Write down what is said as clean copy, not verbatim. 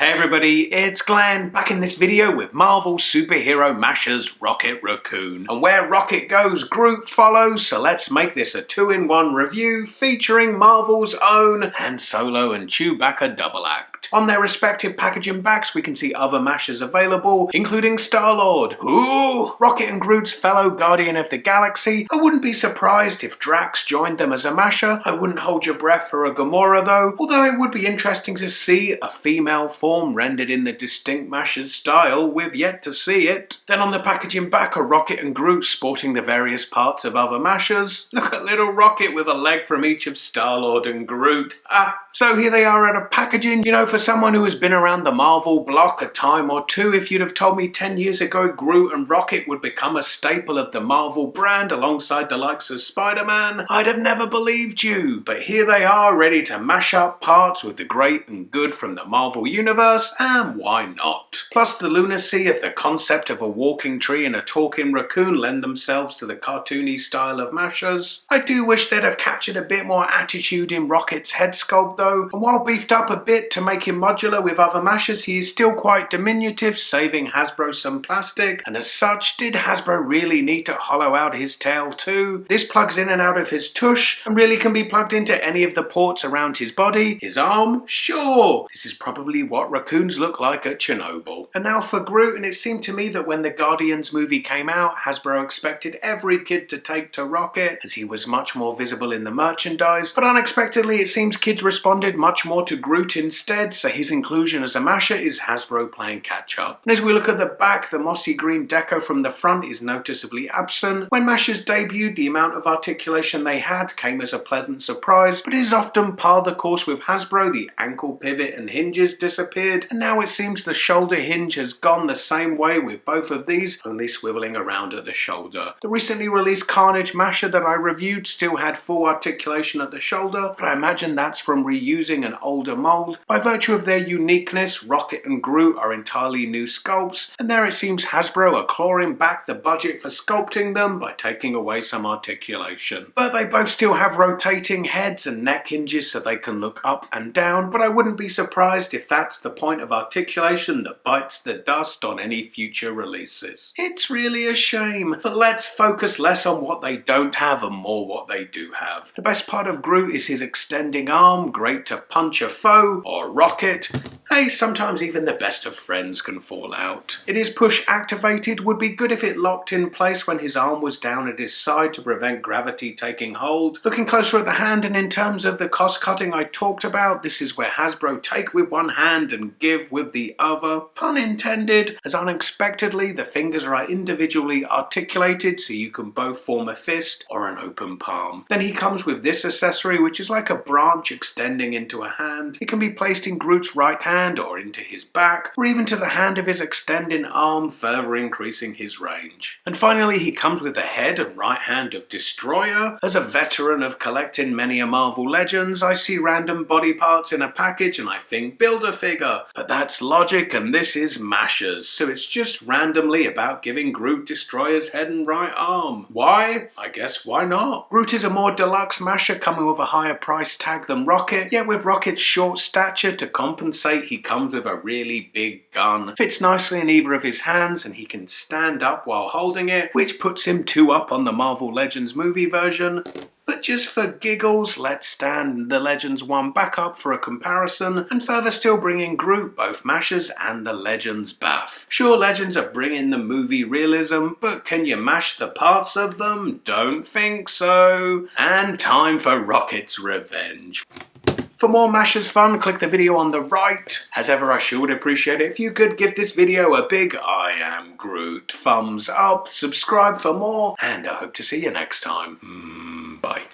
Hey everybody, it's Glenn, back in this video with Marvel superhero mashers Rocket, Raccoon. And where Rocket goes, Groot follows, so let's make this a 2-in-1 review featuring Marvel's own Han Solo and Chewbacca double act. On their respective packaging backs we can see other mashers available, including Star-Lord, ooh, Rocket and Groot's fellow Guardian of the Galaxy. I wouldn't be surprised if Drax joined them as a masher. I wouldn't hold your breath for a Gamora though, although it would be interesting to see a female form rendered in the distinct masher's style. We've yet to see it. Then on the packaging back are Rocket and Groot sporting the various parts of other mashers. Look at little Rocket with a leg from each of Star-Lord and Groot. So here they are out of packaging. You know, for someone who has been around the Marvel block a time or two, if you'd have told me 10 years ago Groot and Rocket would become a staple of the Marvel brand alongside the likes of Spider-Man, I'd have never believed you. But here they are, ready to mash up parts with the great and good from the Marvel universe, and why not? Plus the lunacy of the concept of a walking tree and a talking raccoon lend themselves to the cartoony style of mashers. I do wish they'd have captured a bit more attitude in Rocket's head sculpt though, and while beefed up a bit to make him modular with other mashers, he is still quite diminutive, saving Hasbro some plastic, and as such, did Hasbro really need to hollow out his tail too? This plugs in and out of his tush, and really can be plugged into any of the ports around his body. His arm? Sure! This is probably what raccoons look like at Chernobyl. And now for Groot, and it seemed to me that when the Guardians movie came out, Hasbro expected every kid to take to Rocket, as he was much more visible in the merchandise, but unexpectedly it seems kids responded much more to Groot instead, so his inclusion as a masher is Hasbro playing catch up. And as we look at the back, the mossy green deco from the front is noticeably absent. When mashers debuted, the amount of articulation they had came as a pleasant surprise, but it is often par the course with Hasbro. The ankle pivot and hinges disappeared, and now it seems the shoulder hinge has gone the same way with both of these, only swiveling around at the shoulder. The recently released Carnage masher that I reviewed still had full articulation at the shoulder, but I imagine that's from reusing an older mold. By virtue of their uniqueness, Rocket and Groot are entirely new sculpts, and there it seems Hasbro are clawing back the budget for sculpting them by taking away some articulation. But they both still have rotating heads and neck hinges so they can look up and down, but I wouldn't be surprised if that's the point of articulation that bites the dust on any future releases. It's really a shame, but let's focus less on what they don't have and more what they do have. The best part of Groot is his extending arm, great to punch a foe, or Rocket. Hey, sometimes even the best of friends can fall out. It is push activated, would be good if it locked in place when his arm was down at his side to prevent gravity taking hold. Looking closer at the hand, and in terms of the cost cutting I talked about, this is where Hasbro take with one hand and give with the other. Pun intended, as unexpectedly the fingers are individually articulated so you can both form a fist or an open palm. Then he comes with this accessory which is like a branch extending into a hand. It can be placed in Groot's right hand or into his back, or even to the hand of his extending arm, further increasing his range. And finally he comes with the head and right hand of Destroyer. As a veteran of collecting many a Marvel Legends, I see random body parts in a package and I think Build-A-Figure, but that's logic and this is mashers, so it's just randomly about giving Groot Destroyer's head and right arm. Why? I guess why not? Groot is a more deluxe masher coming with a higher price tag than Rocket, yet with Rocket's short stature to compensate he comes with a really big gun. Fits nicely in either of his hands and he can stand up while holding it, which puts him 2 up on the Marvel Legends movie version. But just for giggles, let's stand the Legends one back up for a comparison, and further still bringing Groot both mashers and the Legends bath. Sure, Legends are bringing the movie realism, but can you mash the parts of them? Don't think so. And time for Rocket's revenge. For more mashers fun, click the video on the right. As ever, I sure would appreciate it if you could give this video a big I am Groot thumbs up, subscribe for more, and I hope to see you next time. Bye.